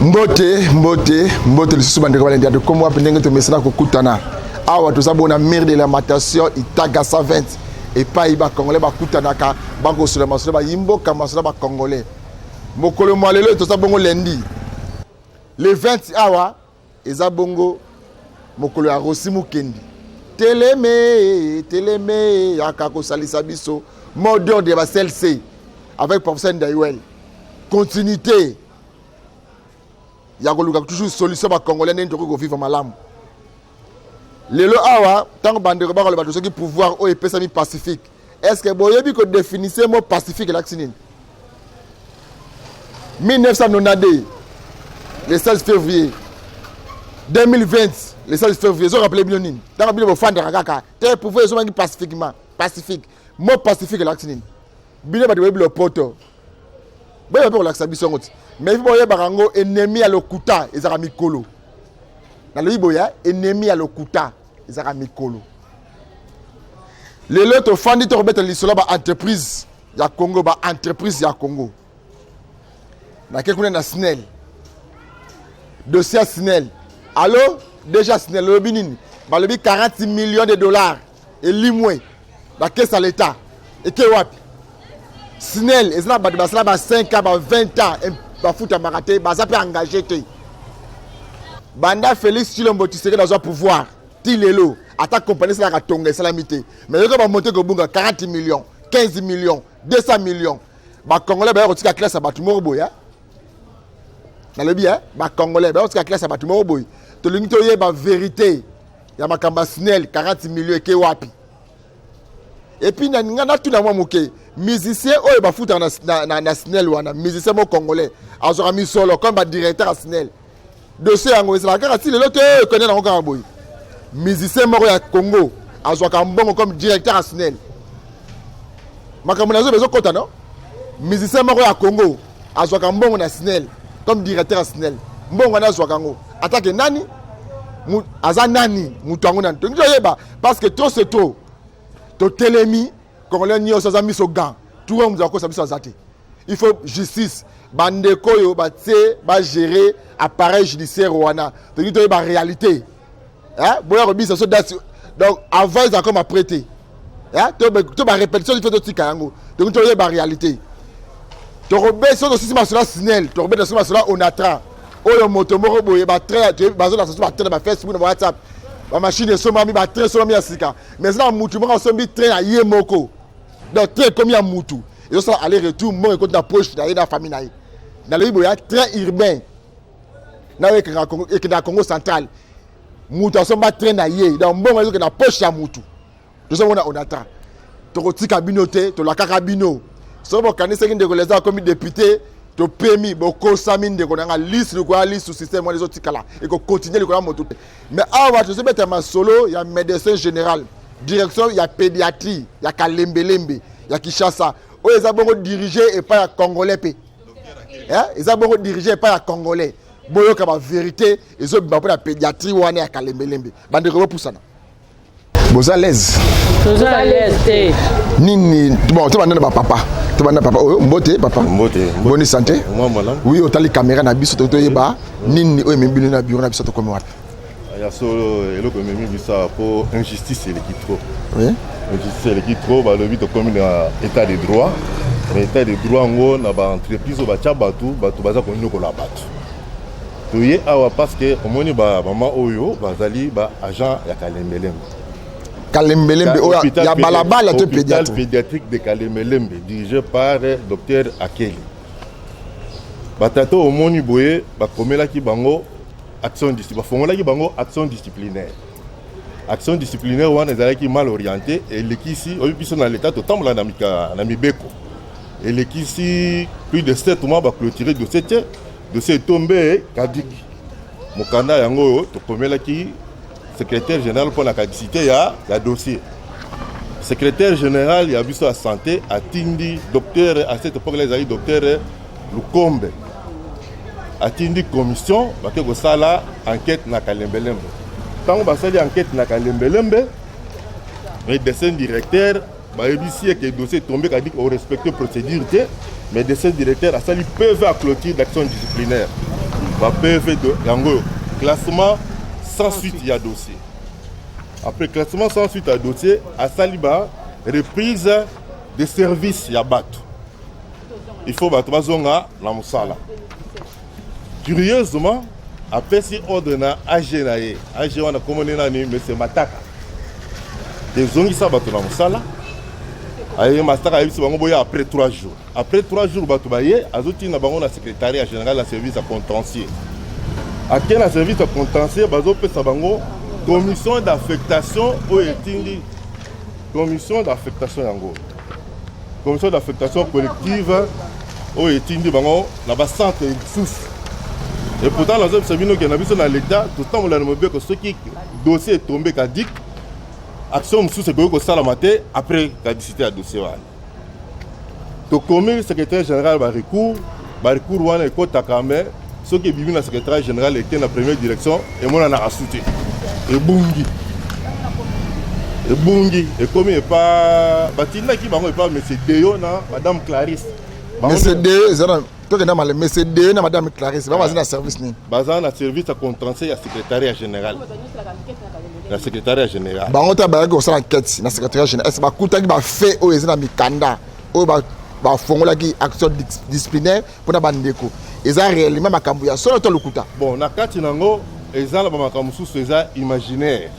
Mbote le sous bandeko balendia de comme apendenge to mesana ko kutana awa to sabona mire de lamentation itaga 120 et pas iba congolais ba kutana ka bango sur la masola ba yimbo ka masola ba congolais mokolo malelo to sabongo lundi le 20 awa ezabongo mokolo ya Rosimu Kendi teleme yakako salisa biso modeur de Basel C avec professeur Ndayuel continuité. Il y a toujours solution pour Congolais qui vivre malamu. Lelo awa tant que bande rebara le bateau qui pouvoir au épée sami pacifique. Est-ce que boyebi que définissez mot pacifique l'axinine 1992 le 16 février 2020 le 16 février vous rappelez bien nini dans le fan de rakaka te pouvoir so mangi pacifiquement pacifique mot pacifique l'axinine bile ba de le poto boye pour l'axabiso ngoti. Mais il y a un ennemi à l'okuta, ils ont mis colo. Dans le Iboya, ennemi à l'okuta, ils ont mis colo. Les autres fans de Torbet l'Isola, entreprise, il y a Congo, entreprise, il y a Congo. Dans quelqu'un de Snell. Dossier Snell. Allô? Déjà Snell, le Binin. Le 40 millions de dollars. Et l'Imoué. La caisse à l'État. Et Kewap. Snell, ils ont 5 ans, 20 ans. Bafuta Maraté, Bazape engagé. Banda Félix Chilombo Tshisekedi dans un pouvoir. Tilelo, attaque compagnie, c'est la tongue, c'est la mité. Mais il va monter que 40 millions, 15 millions, 200 millions. Les Congolais, ils ont tiré la classe à Batumoro Boya. Dans le bien, les Congolais, ils ont tiré la classe à Batumoro Boya. Tu l'as dit, il y a la vérité. Il y a ma camba Snell, 40 millions et Kewapi. Et puis, il y a tout le monde qui musicien, il va foutre dans Snell, musicien congolais. Alors, mis solo comme directeur à Snell. Dossier en Angola, la garantie, l'autre connaît dans le Congo. Musicien mort à Congo, alors comme directeur à Snell. Ma camarade, besoin de non? Musicien mort à Congo, alors comme à Snell, comme directeur à Snell. Bon, on a Zouakango. Attaque Nani, Azanani, Moutangonan. Parce que trop c'est trop. To telemi, Congolais n'y a pas mis au gant. Tout le monde a mis au zate. Il faut justice. Bandeko yo ba gérer appareil judiciaire wana. Donc il y a réalité. Hein? Donc avant ils ont comme prêté. Hein? Tu as répétition il faut de tikayango. Donc il y a réalité. Tu rebelles sur le système national Snell, tu rebelles sur le national Onatra. Oyo moto moko boye ba très ba zo la sur ba Facebook na WhatsApp. La machine est sommée, ba très sommée à Sika. Mais là mutu moko sombi train à Yemoko. Donc très comme ya mutu. Et ça aller retour mon écoute la poche dans la famille naï. Dans le Iboya très urbain. Na we que na Congo central. Mutu somba train na yé. Donc bon que na poche ya mutu. Tout ça on attend. To kotika binote, to la karabino. So bo kanisa ngende ko les comme député to permis boko samine de konanga liste de quoi liste système les autres kala et ko continuer le ko moto. Mais awa to se mettre ma solo, il y a médecin général, direction, il y a pédiatrie, il y a Kalembelembe, il y a Kinshasa. Oh ils ont dirigé et pas à congolais pe. Hein? Ils ont dirigé et pas à congolais. Boyo ka ba vérité, ils ont ba pour la pédiatrie wana à Kalembelembe. Bande ko pour ça. Vous à l'aise. Vous à l'aise. Nini, bon, tu vas demander papa. Tu vas demander papa. Oh, mbote papa. Mbote. Bonne santé. Moi malam. Oui, au tali caméra na biso to yeba. Nini o même bilona bureau na biso to comme wapi. Ya solo eloko memi bisa pour injustice et l'équipe trop. Oui. Injustice et l'équipe trop ba le but comme dans état de droit. Mais état de droit ngo na ba entreprise ba cha batu baza ko ndoko la batu. To ye awa parce que omoni ba maman oyo bazali ba agent ya Kalembelembe. Kalembelembe, il y a balabala de pédiatre. Pédiatrique de Kalembelembe, dirigé par Dr Akeli. Batato au moni boye, bakomela ki bango action disciplinaire. Action disciplinaire wana ezalaki mal orienté et l'équipe au biso na l'état totambola na mibeko. Et l'équipe plus de 7 mois ba clôturer dossier tombé kadik. Mokanda yango to komela ki secrétaire général pour la caducité, il y a dossier. Secrétaire général, il y a vu la santé, a Tindi, docteur, à cette époque, les amis, docteur Lukombe. A Tindi commission, parce que ça là, enquête na Kalembelembe. Quand on va faire l'enquête na Kalembelembe, le dessin directeur, il y a que le dossier est tombé, il dit qu'on respecte la procédure, mais le dessin directeur, ils peuvent clôturer l'action disciplinaire. PV de yango classement sans suite il y a dossier. Après classement sans suite à dossier, à Saliba reprise des services il y a bateau. Il faut battre bazonga na musala. Curieusement, après si ordre na AG nae, AG wana komone nani monsieur Mataka. Des zongi sa bateau na musala. Aye Mataka yebisi bango boya après 3 jours. Après 3 jours bateau baye azoti na bango na secrétariat général la service à contentieux. À quel service à contentieux bazo pesa bango commission d'affectation au etindi commission d'affectation yango. Commission d'affectation collective au etindi bango na ba centre sous. Et pourtant la zone sabino qui na biso na l'état tout temps on a demandé que ce qui dossier est tombé caduc action sous c'est que ça la maté après caducité à dossier wana. To comme secrétaire général ba recours wana e kota kamé ce qui bibi na secrétaire général était na première direction et moi na rasouté. Et bungi et comme il pas batina qui bango pas monsieur Deyo na madame Clarisse monsieur Deyo zana to kena mal monsieur Deyo na madame Clarisse ba bazina service ni bazana service à contentieux ya secrétariat général la secrétariat général bango ta ba ko sala enquête na secrétariat général est ba kuta ki ba fait o ezina mikanda o ba fongola ki action disciplinaire pour na bandeko eza réellement makambu ya solo to lukuta bon na kati nango ezala ba makambu susu eza imaginaire.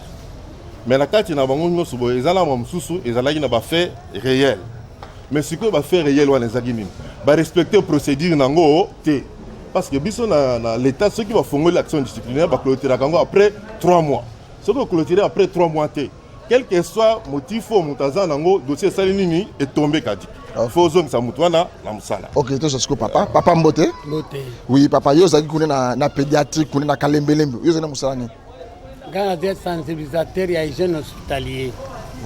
Mais la carte na bango nyonso boye ezala mamususu ezalaki na ba fait réel. Mais ce que ba fait réel wana ezaki nini? Ba respecter procédure nango te. Parce que biso na l'état ceux qui va fongoler l'action disciplinaire ba clôturer kango après 3 mois. Ceux qui clôturer après 3 mois te. Quel que soit motif ou mutaza nango dossier sali nini est tombé kadi. Faut zone sa mutwana na musala. OK, to ce papa. Papa Mbote? Mbote. Oui, papa yo zaki kuna na pédiatrique kuna na kalembelembe. Yo zana musala ni. Quand des sensibilisateurs ya hygiène hospitalier.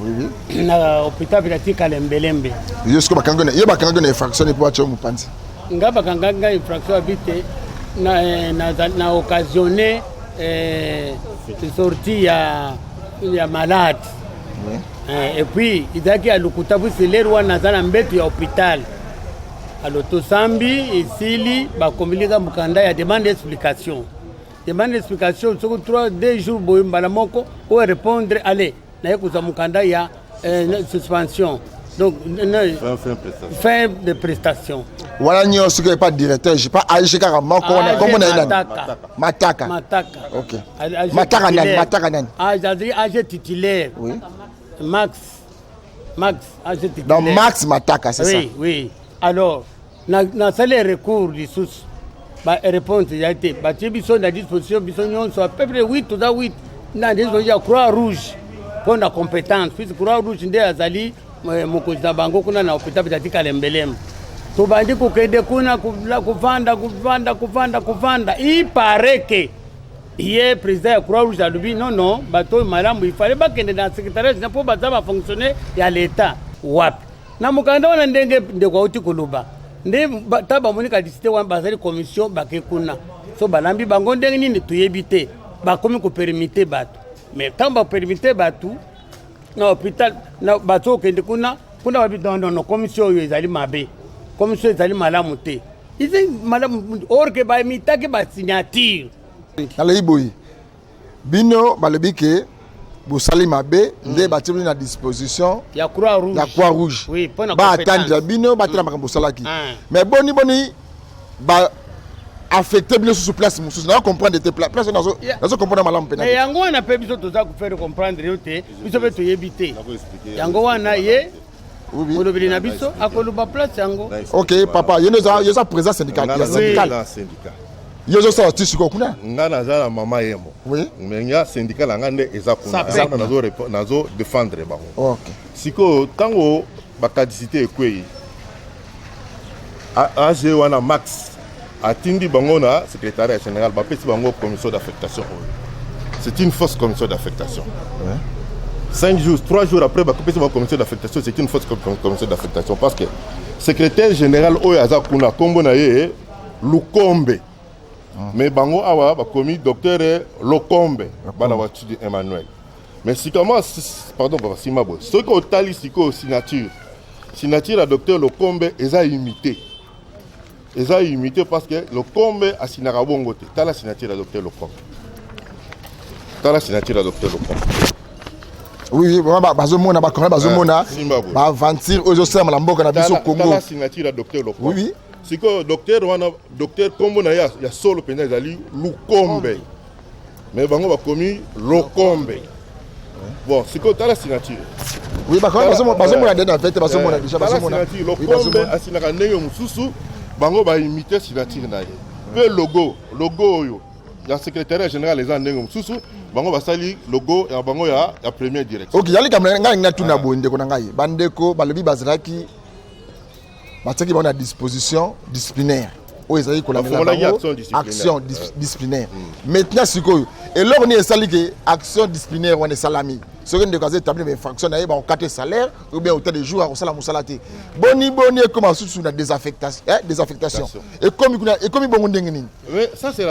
Oui. Na hôpital pédiatrique Kalembelembe. Yo ce bakangona, yo bakangona infraction pour acho mupanzi. Nga bakanganga infraction habité na occasionné sortie ya malade. Oui. Et puis idaki alukuta buseleru wana zana mbetu ya hôpital. Alors Sambi isili bakomilika mukanda ya demande d'explication. Demande d'explication sur 2 jours boy mbalamoko ou répondre allez na kuza mukanda ya suspension. Donc fin de prestation. Voilà nyo ce que pas directeur, j'ai pas AG carrément comment on a Mataka. OK. Mataka nan. AG titulaire. Oui. Max AG titulaire. Donc Max Mataka, c'est ça. Oui. Alors na salaire recours du sous ba réponse ya été ba tibiso na disposition biso nyonso à peu près 8 ou 8 na disposition ya Croix Rouge pour la compétence puisque Croix Rouge ndé azali mokozi na bango kuna na hôpital pédiatrique Kalembelembe to bandi ko kende kuna kuvanda il paraît que hier président ya Croix Rouge a dit non bato malamu il fallait pas kende dans secrétariat général pour bazaba fonctionner ya l'état wapi na mukanda wana ndenge ndeko uti kuluba nde taba monika disité wan bazali commission bakekuna so balambi bango ndenge nini tuyebite bakomi ko permettre bato mais tant ba permettre bato na hôpital na bato kende kuna babi dans commission yo ezali mabe commission ezali malamu te izi malamu orke ba mitaki ba signature ala iboyi bino balebike Boussali Mabe, nde batibuli na disposition ya Croix Rouge. Oui, ba attendre bino batela makambo salaki. Mais boni ba affecter bino sur place mususu na comprendre tes place nazo comprendre malamu pena. Mais yango wana pe biso toza ku faire comprendre yote, biso pe to yebite. Yango wana ye oui. Olobili na biso akoluba place yango. OK, papa, yeza président syndical. Yozo sorti siko kuna ngana za mama yemo oui mais nga syndicat la ngande eza kuna nazo défendre bango OK siko tango bakadicité ekwei AG wana Max atindi bango na secrétariat général bapesi bango commission d'affectation. C'est une fausse commission d'affectation. 3 jours après bakopesi bango commission d'affectation, c'est une fausse commission d'affectation parce que secrétaire général oyo aza kuna kombo na ye Lukombe. Mais bango awa ba commis docteur Lokombe bana watudi Emmanuel. Mais si comment pardon papa Simabo ce que otali siko signature à docteur Lokombe eza imité. Ils ont imité parce que le combe a signé à bon côté. T'as la signature à docteur Locombe. T'as la signature à docteur Locombe. Oui, bazomona bazomona ba aventure ozosa malamboka na biso Congo. T'as la signature à docteur Locombe. Oui oui. C'est que docteur Combo na ya solo pena ezali Lukombe. Mais bango ba komi Locombe. Bon, c'est que t'as la signature. Oui, bazomona dena fête bazomona déjà bazomona. Locombe asinaka ndenge mususu bango ba imiter signature na ye. Le logo oyo ya secrétaire général les ndenge mususu bango basali logo ya bango ya première direction. OK, yali kamela ngai ngatu na bonde ko na ngai. Bandeko balobi bazalaki bataki bana disposition disciplinaire. O ezali ko la action disciplinaire. Maintenant sikoyo et lors ni esali que action disciplinaire on est salami. Ce qui est établi une infraction na ba 4 salaires ou bien autant de jours à sala musalate. Boni comment sous na désaffectation. Et comme bon ndenge nini. Mais ça c'est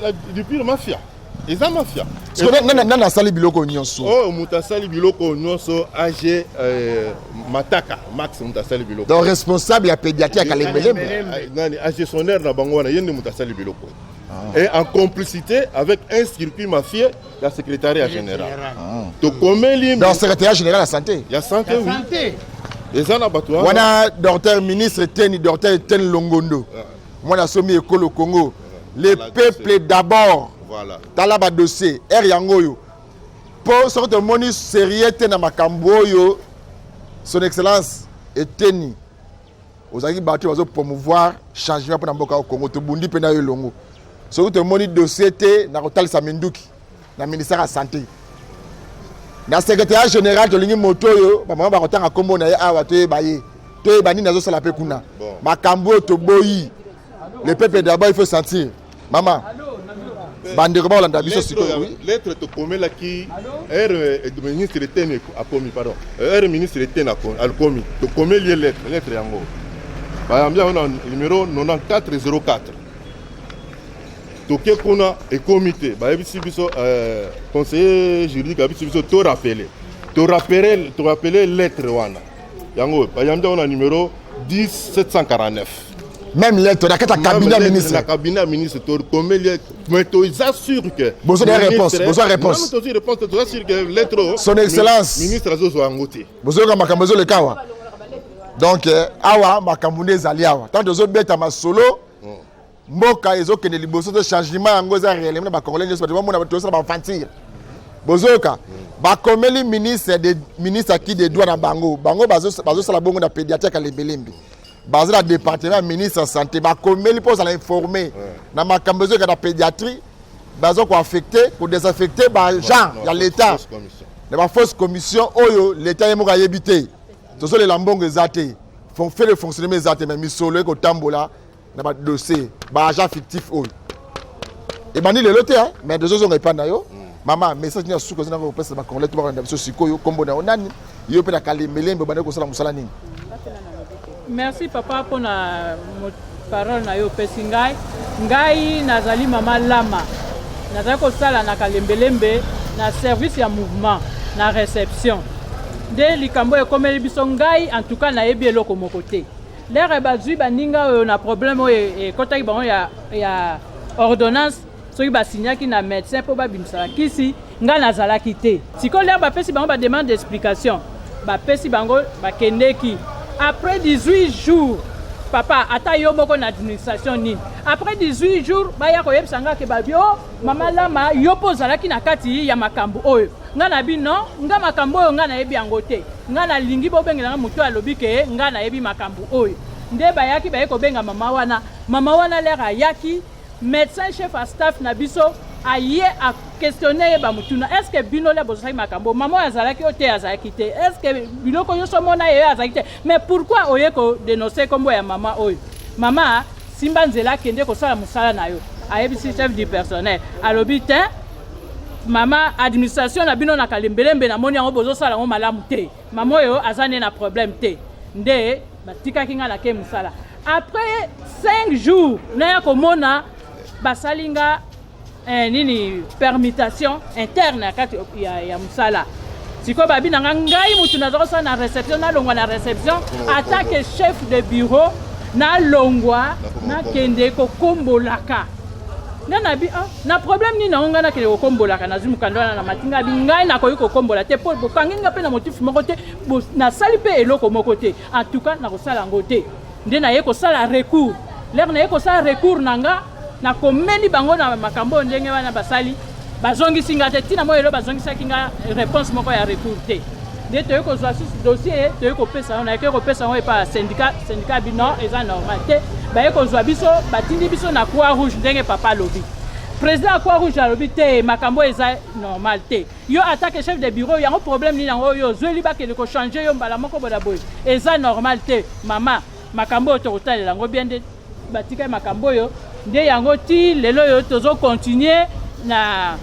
la du pure mafia. Ils ont mafia. Parce que nana sali biloko nyonso. Oh muta sali biloko nyonso AG Mataka Max muta sali biloko. Donc responsable ya pédiatrie à Kalembelembe. Nani gestionnaire na bango wana yende muta sali biloko. Et en complicité avec un circuit mafieux de la secrétariat général. Dans le secrétariat général de la santé. Il y a santé, oui. Les gens abattoirs. On a docteur ministre Teni, docteur Ten Longondo. Moi, on a école au Congo. Les peuples d'abord. Voilà. Dans la dossier, Yangoyo. Pour sorte de moni sérieux na makamboyo, son excellence est Teni. Vous avez battu pour promouvoir changement pour Namboka au Congo. Tout bundi pena yolongo. Surtout te moni dossier te na kotal Saminduki na ministère de la santé. Na secrétaire général de lingi moto yo ba mama ba kotanga kombo na ye awa to baye. To bani nazo sala pe kuna. Makambo to boyi. Le peuple d'abord il faut sentir. Maman. Bande ko ba olanda biso siko oui. Lettre to komela ki ministre de Tene a commis pardon. Ministre de Tene a commis. To komeli lettre yango. Ba ambia on numéro 9404. Toké kuna et comité ba yebisi biso conseiller juridique abisi biso to rappeler lettre wana yango ba yamda on a numéro 10749 même lettre da kata cabinet ministre la cabinet ministre to comeli mais to assure que besoin de réponse non to réponse to assure que lettre son excellence ministre azozo angote besoin ka makambo zo le kawa donc awa makambo nezali awa tant de beta ma solo mboka ezokende liboso to changement yango za réellement ba congolais nyonso ba mona to ba fantir bozoka ba komeli ministre qui des droits na bango bazo sala bongo na pédiatrie ka Lembelembe bazo na département ministre santé ba komeli pour ça informer na makambo zo ka na pédiatrie bazo ko affecter ko désaffecter ba gens ya l'état na ba fausse commission oyo l'état yemo ka yebité to so le lambongo ezate font faire le fonctionnement ezate mais misolo ko tambola na dossier ba agent fictif oyo et bani le loté hein mais deux autres pas na yo maman message ni suko zina ko pesa ba congolais to ba ndam so sikoyo kombo na onani yo pe na Kalembelembe bana ko sala musala nini. Merci papa pour na parole na yo pesi ngai nazali mama lama nazali ko sala na Kalembelembe na service ya mouvement na réception de likambo e komeli biso ngai en tout cas na yebi eloko moko te. L'air bazui baninga na problème et kota ki bango ya ordonnance soki ba signa ki na médecin po ba bimsala kisi nga nazala kité siko l'air ba pesi bango ba demande d'explication ba pesi bango ba kendeki après 18 jours papa ata yo moko na administration ni après 18 jours ba ya ko yebsanga ke ba bio mama lama yo pozala ki na kati ya makambo oyo nga na bino nga makambo oyo nga na yebi yango te nga na lingi bo bengela mutu alobi ke nga na yebi makambo oyo nde bayaki baye ko benga mama wana lera yaki médecin chef à staff na biso aye a questionner ba mutuna est-ce que bino le bozali makambo mama azalaki o te azalaki te est-ce que biloko yoso mona ye azalaki te mais pourquoi oye ko dénoncer kombo ya mama oyo mama simba nzela kende ko sala musala na yo ayebisi chef du personnel alobi te mama administration na bino na Kalembelembe na moni yango bozo sala ngo malamu te mama oyo azane na problème te nde batika kinga na ke musala après 5 jours na ya komona basalinga nini permutation interne kati ya musala siko babi na ngai mutu na zosa na réception na longwa na réception attaque chef de bureau na longwa na kende ko kombolaka na bi na problème ni na onga na kende ko kombolaka na zimu kandona na matinga bi ngai na ko yiko kombola te po kanginga pe na motif moko te na sali pe eloko moko te en tout cas na ko sala ngote nde na ye ko sala recours l'air na ye ko sala recours nanga na komeli bango na makambo ndenge wana basali bazongi singa te tina moyo bazongisa kinga réponse moko ya recours te de te ko zo dossier te ko pesa on a ke ko pesa on pas syndicat bino eza normal te ba ko zo biso batindi biso na Croix Rouge ndenge papa lobi président Croix Rouge lobi te makambo eza normal te yo attaque chef de bureau yango problème ni nango yo zo liba ke ko changer yo mbala moko boda boy eza normal te mama makambo to kotalela ngo bien de batika makambo yo nde yango ti lelo yo tozo continuer na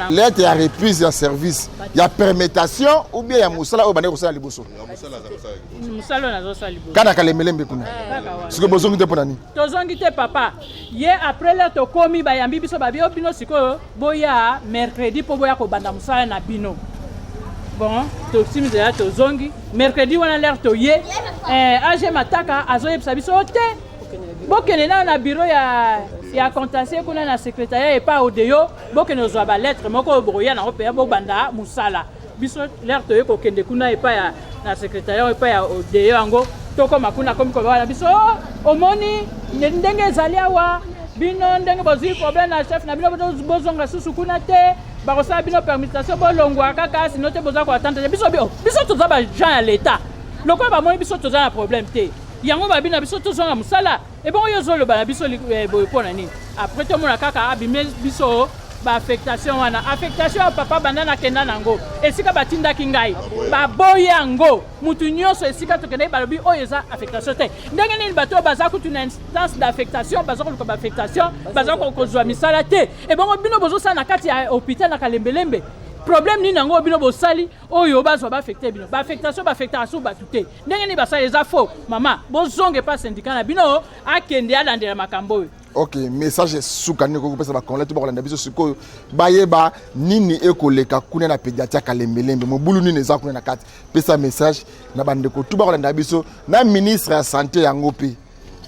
lettre ya reprise ya service ya permettation ou bien ya musala oyo bande kosala liboso musala nazosala liboso kana kalemelembe kuna siko bozongi te mpona nini tozongi te papa ye après le tokomi bayambi biso babio bino sikoyo boya mercredi mpo boya kobanda musala na bino bon tosimizela tozongi mercredi wana lere toye age mataka azoyebisa biso te bokene na bureau ya contentieux kuna na secrétariat et pas odeyo bokene ozwa ba lettre moko boya na opeya bobanda musala biso l'air toye ko kende kuna et pas na secrétariat et pas ya odeyo yango toko makuna komi ko bana biso omoni ndenge ezali awa bino ndenge bozwi problème na chef na bino bozonga susu kuna te bakosala bino permutation bolongwa kaka sino te boza ko attendre biso toza ba gens ya l'état lokola bamoni biso toza na problème te yango babina biso tozonga musala et bon yo zolo bana biso pona nini après to mona kaka abime biso ba affectation wana affectation papa banana kenda nango esika batinda kingai ba boyango mutu nyonso esika to kenda balobi oyo eza affectation te ndenge nini bato baza kutu na instance d'affectation baza ko ba affectation baza ko kozwa misala te et bon bino bozo sa na kati ya hôpital na kalembelembe problème ni nango bino bosali oyo bazwa ba affecter bino ba affectation ba tuté ndenge ni basali eza faux mama bozonge pas syndicat na bino akende alandela makambo. Ok, message sukani ko pesa ba konle to ba kolanda biso sikoyo bayeba nini ekoleka kuna na pédiatrie kalembelembe mobulu nini eza kuna na kati pesa message na bandeko to ba kolanda biso na ministre ya santé yango pe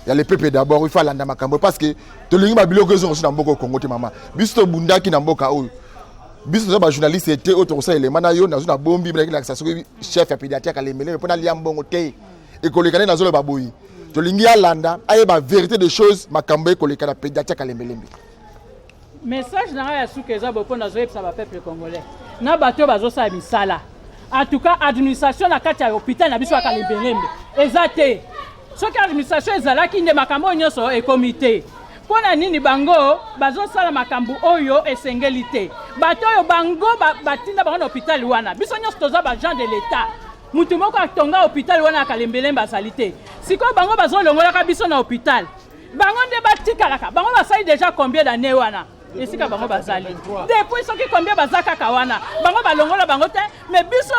ya le peuple d'abord il faut landa makambo parce que to lingi ba biloko zo na mboko Congo te mama biso to bundaki na mboka oyo biso to ba journaliste était autre ça élément na yo na zo na bombi na la chef ya pédiatrie kalembelembe pona liam bongo te ekoleka na zo ba boyi to lingi alanda ayeba vérité des choses makambo ekoleka na pédiatrie kalembelembe message na ya sukeza bopo na zo yebisa ba peuple congolais na bato bazo sa misala en tout cas administration na kati ya hôpital na biso ya kalembelembe ezate soki administration ezalaki nde makambo nyonso e comité pona nini bango bazo sala makambo oyo esengeli te bato oyo bango batinda bango na hôpital wana biso nyonso toza ba gens de l'état mutu moko atonga hôpital wana kalembelembe asali te siko bango bazo longolaka biso na hôpital bango nde batikalaka bango basali déjà combien d'années wana esika bango bazali depuis soki combien bazakaka wana bango balongola bango te mais biso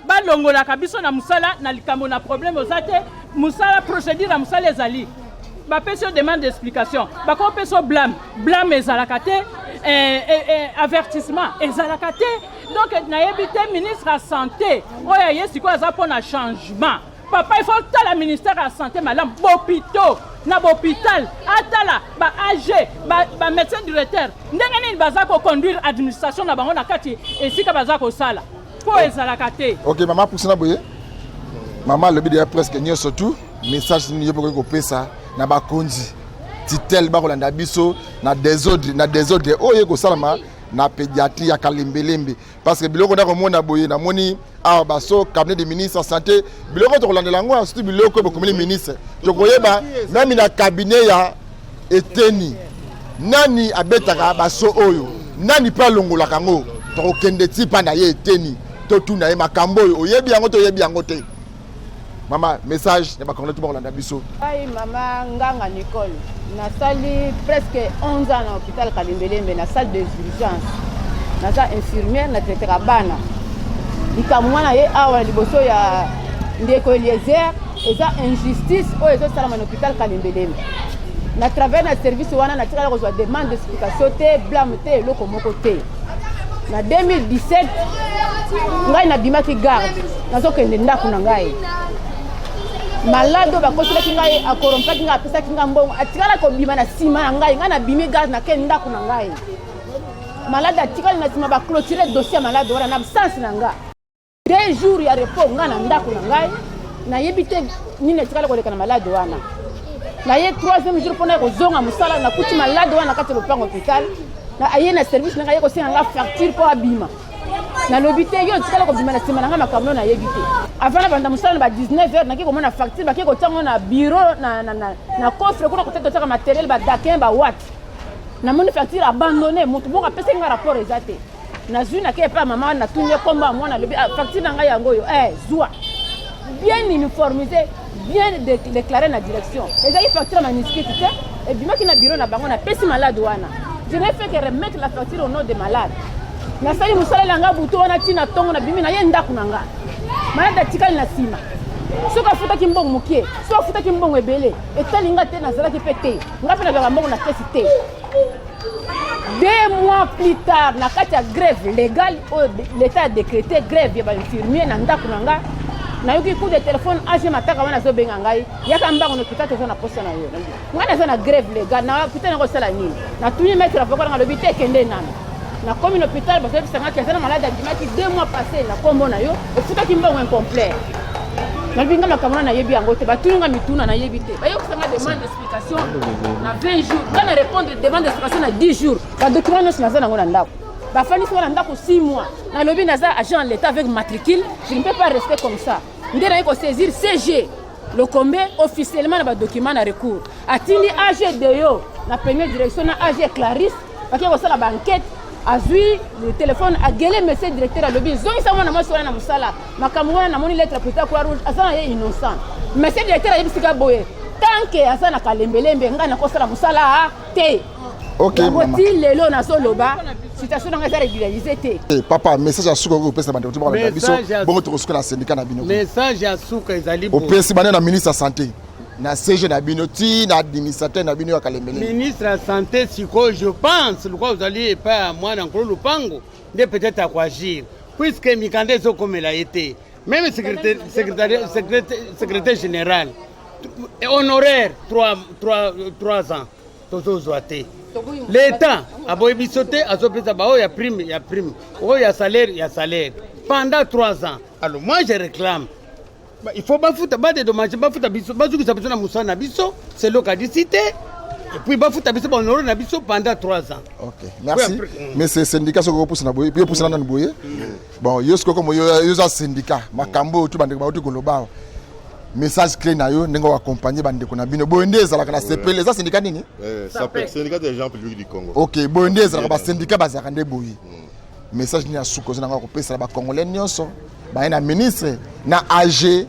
balongolaka biso na musala na likambo na problème ozate musala procédure na musala ezali bapesi yo demande d'explication bakopesi yo blâme ezalaka te avertissement ezalaka te donc nayebi te ministre ya santé oyo aye sikoyo aza mpona changement papa il faut tala ministère ya santé malamu bopito na bohôpital atala ba AG ba médecin directeur ndenge nini baza koconduire administration na bango na kati esika baza kosala po ezalaka te. Ok mama pusina boye mama lobi de presque nyonso tout message ni yepo kopesa na bakonzi titel ba kolanda biso na désordre oyo kosalama na pédiatrie ya kalembelembe parce que biloko na komona boye na moni awa baso cabinet de ministre santé biloko to kolanda lango surtout biloko ko komini ministre to koyeba même na cabinet ya eteni nani abetaka baso oyo nani pa longola kango to kokende ti pa na ye eteni to tuna ye makambo oyo oyebi yango to yebi yango te. Maman, message, ne pas connaître tout le monde biso. Aïe, maman, Nganga Nicole. Na sali presque 11 ans à l'hôpital Kalembelembe, na salle des urgences. Na sa infirmière, na traitera bana. Likamwana ye awa liboso ya ndeko Eliezer, eza injustice o ezo sala na hôpital Kalembelembe. Na travers na service wana na tika ko demande d'explication te, blâme te, loko moko te. Na 2017, ngai na bimaki garde. Nazo kende ndako na ngai. malade bakotelaki ngai akorompaki ngai apesaki ngai mbongo atikala kobima na nsima na ngai ngai nabimi gaz nake ndako na ngai malade atikali na nsima baclotire dossier ya malade wana na absence na ngai 2 jours ya repos ngai na ndako na ngai nayebi te nini etikali koleka na malade wana naye 3e jour mpona kozonga mosala nakuti malade wana kati ya lopango hôpital aye na service na ngai ye kosenga nga facture mpo abima nalobi te yo tikala kobima na nsima na ngai makambo nayebi te avant na banda mosala na ba 19h naki komona facture baki kotiango na bureau na coffre kuna koteka totiaka matériel badakin bawat namoni facture abandonné motu bongo apesaki nga rapport eza te nazwi nake epa mama wana natuni ye kombo ya mwana alobi facture na ngai yango oyo zwa bien uniformisé bien déclaré na direction ezali facture manuscrite te ebimaki na bureau na bango napesi malade wana je n'ai fait que remettre la facture au nom des malades nasali mosala langa butu wana ntina ntongo na bimi na ye ndako na nga malade atikali na nsima soki afutaki mbongo mokie soki afutaki mbongo ebele etali nga te nazalaki mpe te nga mpe nazalaka mbongo na kesi te 2 mois plus tard na kati ya grève légale oyo l'état a décrété grève ya bainfirmier na ndako na nga nayoki coup de téléphone age mataka wana azobenga ngai yaka mbango na hôpital toza na posa na yo ngai naza na grève légale na hôpital nakosala nini natuni maître avocat nanga alobi te ekende nano nakomi na hôpital bazobisangaki aza na malade andimaki 2 mois passé na kombo na yo ofutaki mbongo incomplet nalobi nga makambo wana nayebi yango te batuni nga mituna nayebi te bayokisanga demande d'explication na 20 jours nga na répondre demande d'explication na 10 jours badocument nyonso naza nango na ndako bafandisi wana ndako 6 mois nalobi naza agent en l'état avec matricule je ne peux pas rester comme ça nde naye kosaisir CG lokombe officiellement na badocument na recours atindi AG deyo na première direction na AG Clarisse baki kosala banquête azwi le téléphone agele monsieur directeur alobi zongisa mwana mwasi wana na mosala makambo wana namoni lettre président Croix Rouge aza na ye innocent monsieur directeur ayebisika boye tant que aza na kalembelembe ngai nakosala mosala te ti lelo nazoloba situation nanga eza régularisé te papa message ya suka opesa bande kuti bakala biso bongo tokosuka na syndicat na bino message ya suka ezali opesi bande na ministre ya santé na CG na bino ti na administrateur na bino ya kalembele ministre ya santé sikoyo je pense lokwa ozali epai ya mwana nkolo lupango nde peut-être akoagir puisque mikanda ezokomela ye te même secrétaire général honoraire 3 ans tozozwa te l'état aboyi biso te azopesa bao ya prime oyo ya salaire pendant 3 ans alors moi je réclame il faut bafuta badedommage bafuta biso bazukisa biso na mosala na biso c'est l'ocadicité et puis bafuta biso bahonoré na biso pendant 3 ans. Ok, merci. Mais c'est syndicat soko pousse na boye puis pousse na boye bon yo soko comme yo za syndicat makambo tu bande ba tu koloba message clé na yo ndenge accompagner bande ko na bino boyende ezalaka na CPL za syndicat nini syndicat des gens publics du Congo. Ok boyende ezalaka ba syndicat bazaka nde boye message ni ya suko zina ko pesa ba congolais nyonso ba na ministre na AG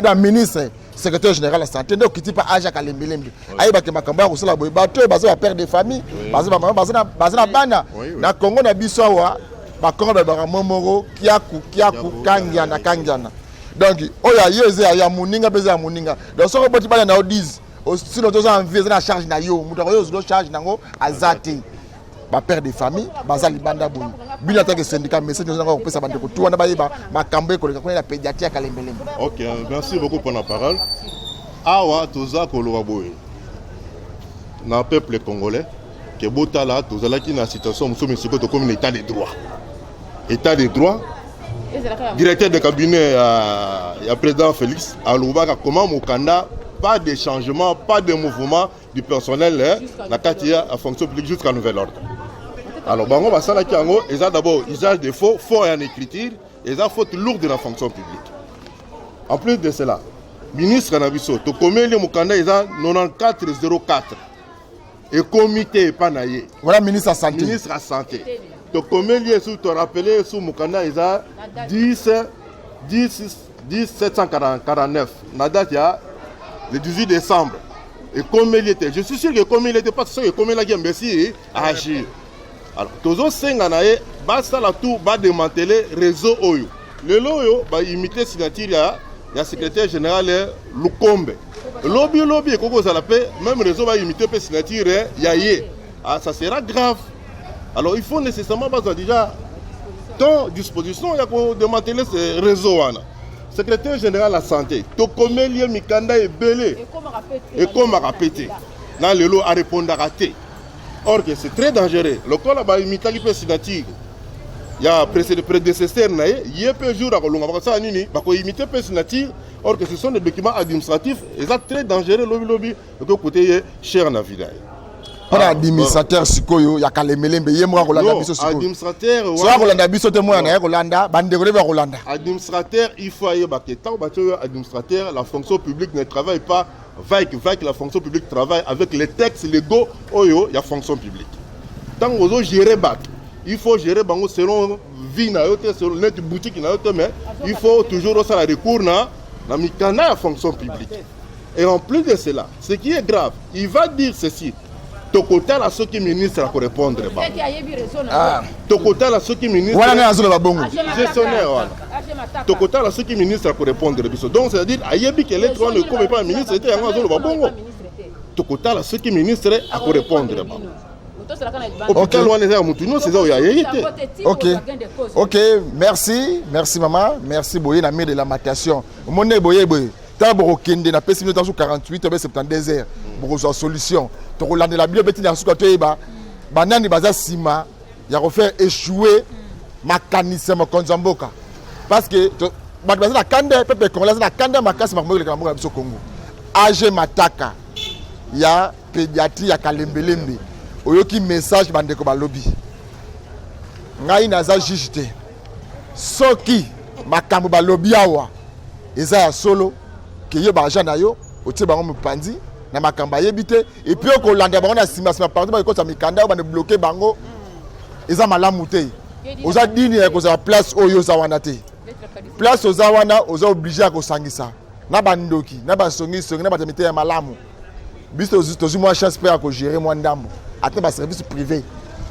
na ministre secrétaire général de la santé donc qui pas AG kalembelembe ayeba ke makambo ya kosala boye bato bazo ba père de famille bazo na bana na Congo na biso wa ba Congo ba momoro kiaku kangiana donc oya yeze ya muninga beza ya muninga donc soko boti bana na 10 sinon tous en vie na charge na yo muto yo zo charge nango azati ba père de famille baza libanda boyi bina ta que syndicat message nous avons pesa bande ko tout wana ba makambo ko la pédiatrie kalembelembe. OK, merci beaucoup pour la parole. Awa toza ko lo boye na peuple congolais que botala tozala ki na situation muso misiko to comme état de droit directeur de cabinet ya président Félix alobaka comment mokanda pas de changement pas de mouvement du personnel la katia à fonction publique jusqu'à nouvel ordre. Alors bango basala ki yango eza d'abord usage de faux en écriture eza faute lourde de la fonction publique. En plus de cela ministre na biso to komeli mokanda eza 9404 et comité panaye voilà ministre à santé to komeli sous te rappeler sous mokanda eza 10749 na date ya le 18 décembre et comme il était je suis sûr que comme il était pas sûr que comme il a dit merci à agir. Alors tozo senga na ye basta la tout ba démanteler réseau oyo le loyo ba imiter signature ya secrétaire général Lukombe lobby koko za la paix même réseau va imiter pe signature ya ye ça sera grave. Alors il faut nécessairement pas déjà ton disposition ya ko démanteler ce réseau wana secrétaire général de la santé, Tokomelie Mikanda est belé. Et comme a répété, dans le lot à répondre à rater. Or que c'est très dangereux. Le corps là-bas, il m'itali peut signature. Il y a prédécesseur, il y a peu de jours à Colomba, il imiter peu signature. Or que ce sont des documents administratifs, et c'est très dangereux, lobby, de côté cher na vida. Pour l'administrateur Sikoyo, il y a Kalemelembe, il y a moi Rolanda Biso Sikoyo. Administrateur, soit Rolanda Biso te moi na Rolanda, bande de Rolanda. Administrateur, il faut y avoir administrateur, la fonction publique ne travaille pas avec la fonction publique travaille avec les textes légaux, il y a fonction publique. Tant que vous gérez bac, il faut gérer bango selon vie na yote, selon notre boutique na yote, mais il faut toujours aussi la recours na mikana la fonction publique. Et en plus de cela, ce qui est grave, il va dire ceci. Tokotal à ceux qui ministre à répondre. Tokotal à ceux qui ministre. Voilà la bongo. Gestionnaire. Tokotal à ceux qui ministre à répondre. Donc c'est-à-dire ayebi que l'électron ne comme pas ministre c'était un oiseau le bongo. Tokotal à ceux qui ministre à répondre. Ok. Ok, merci maman, merci Boye na mère de la matation. Mon Boye Boye. D'abord, Kende na pesi 48 ou 72 heures pour une solution. To Rolanda la biobeti na suka to eba. Banani baza sima ya refaire échouer mécanisme konzamboka. Parce que ba baza na kande pepe congolais na kande makasi makambo le kambo biso Congo. AG Mataka ya pédiatrie ya Kalembelembe. Oyoki message bandeko ba lobby. Ngai naza juge te. Soki makambo ba lobby awa eza ya solo que yo ba jana yo otie bango mpanzi na makamba yebite et puis ko landa bango na sima parti ba ko sa mikanda ba ne bloquer bango eza malamu te oza dini ya ko za place oyo za wana te place oza wana oza obligé à ko sangisa na bandoki na ba songi na ba tamite ya malamu biso to moi chance pour ko gérer moi ndambo ate ba service privé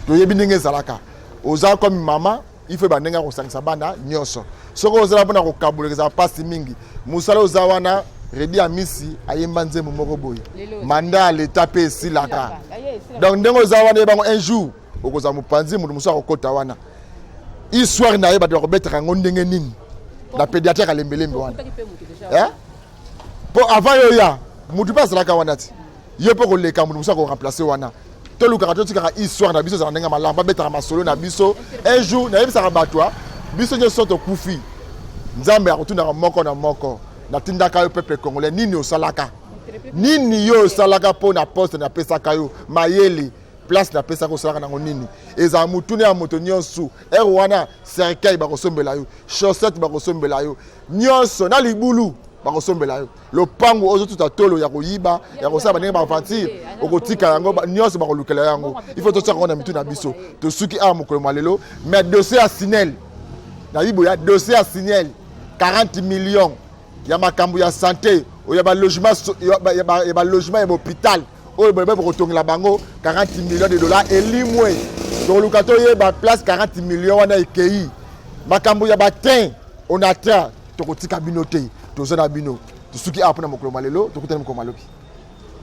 to yebi ndenge zalaka oza comme maman il faut bandenga ko sangisa bana nyoso soko ozala pona ko kabuleza pasi mingi musala ozawana redi amisi ayemba nzembo moko boye manda l'état pe silaka donc ndengo ozawana bango un jour okoza mupanzi mutu musa kokota wana histoire na ye ba ko betra ngo ndenge nini na pédiatre Kalembelembe wana pour avant yo ya mutu pas silaka wana ti yo po ko leka mutu musa ko remplacer wana to luka to tika histoire na biso za ndenga malamba betra masolo na biso un jour na yebisa batwa biso nyo soto kufi nzambe akutuna moko na moko na tindaka yo peuple congolais nini osalaka nini yo osalaka po na poste na pesaka yo mayele place na pesaka osalaka nango nini eza mutune ya moto nyonso wana cercueil bakosombela yo chaussette bakosombela yo nyonso na libulu bakosombela yo lopango ozo tuta tolo ya koyiba ya kosala banenge bafantir okotika yango nyonso bakolukela yango il faut totia yango na mitu na biso tosuki a mokolo malelo mais dossier ya Sinel na bibo ya dossier ya Sinel 40 millions ya makambo ya santé ya ba logement ya ba logement ya hôpital oyo bebe bokotongela bango 40 millions de dollars elimwe donc lukato ye ba place 40 millions wana ekei makambo ya batin on attend tokotika bino te tozana bino tosuki apona mokolo malelo tokutana mokolo malobi